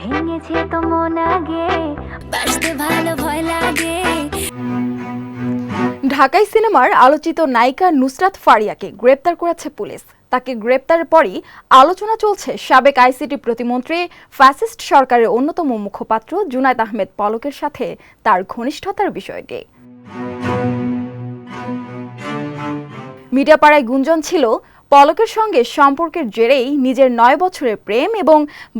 ভেঙেছে তো মন আগে, বাঁচতে ভালো ভয় লাগে। ঢাকাই সিনেমার আলোচিত নায়িকা নুসরাত ফারিয়াকে গ্রেপ্তার করেছে পুলিশ। তাকে গ্রেপ্তারের পরই আলোচনা চলছে সাবেক আইসিটি প্রতিমন্ত্রী ফ্যাসিস্ট সরকারের অন্যতম মুখপাত্র জুনায়েদ আহমেদ পলকের সাথে তার ঘনিষ্ঠতার বিষয়টি। মিডিয়া পাড়ায় গুঞ্জন ছিল পলকের সঙ্গে সম্পর্কের জেরেই নিজের 9 বছরের প্রেম এবং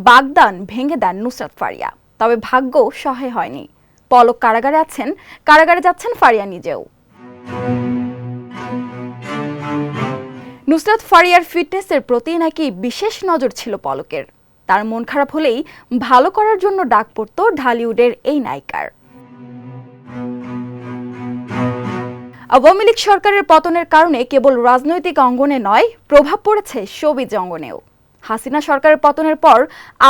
বাগদান ভেঙে দেন নুসরাত ফারিয়া। তবে ভাগ্য সহায় হয়নি। পলক কারাগারে আছেন, কারাগারে যাচ্ছেন ফারিয়া নিজেও। নুসরাত ফারিয়ার ফিটনেসের প্রতি নাকি বিশেষ নজর ছিল পলকের। তার মন খারাপ হলেই ভালো করার জন্য ডাক পড়ত ঢালিউডের এই নায়িকার। আওয়ামী লীগ সরকারের পতনের কারণে কেবল রাজনৈতিক অঙ্গনে নয়, প্রভাব পড়েছে শোবিজ অঙ্গনেও। হাসিনা সরকারের পতনের পর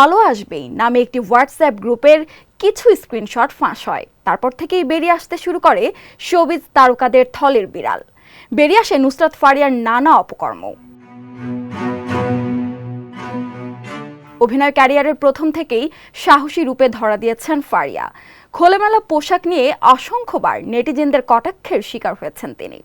আলো আসবেই নামে একটি হোয়াটসঅ্যাপ গ্রুপের কিছু স্ক্রিনশট ফাঁস হয়। তারপর থেকেই বেরিয়ে আসতে শুরু করে শোবিজ তারকাদের থলের বিড়াল। বেরিয়ে আসে নুসরাত ফারিয়ার নানা অপকর্ম। অভিনয় ক্যারিয়ারের প্রথম থেকেই সাহসী রূপে ধরা দিয়েছেন ফারিয়া। খোলামেলা পোশাক নিয়ে অসংখ্যবার নেটিজেনদের কটাক্ষের শিকার হয়েছেন তিনি।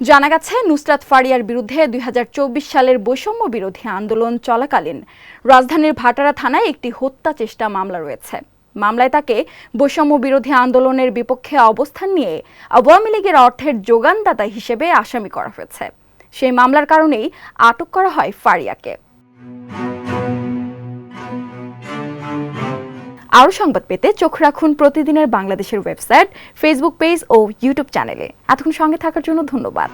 জানা গেছে, নুসরাত ফারিয়ার বিরুদ্ধে 2024 সালের বৈষম্য বিরোধী আন্দোলন চলাকালীন রাজধানীর ভাটারা থানায় একটি হত্যা চেষ্টা মামলা রয়েছে। মামলায় তাকে বৈষম্য বিরোধী আন্দোলনের বিপক্ষে অবস্থান নিয়ে আওয়ামী লীগের অর্থের যোগানদাতা হিসেবে আসামি করা হয়েছে। সেই মামলার কারণেই আটক করা হয় ফারিয়াকে। আরও সংবাদ পেতে চোখ রাখুন প্রতিদিনের বাংলাদেশের ওয়েবসাইট, ফেসবুক পেজ ও ইউটিউব চ্যানেলে। এতক্ষণ সঙ্গে থাকার জন্য ধন্যবাদ।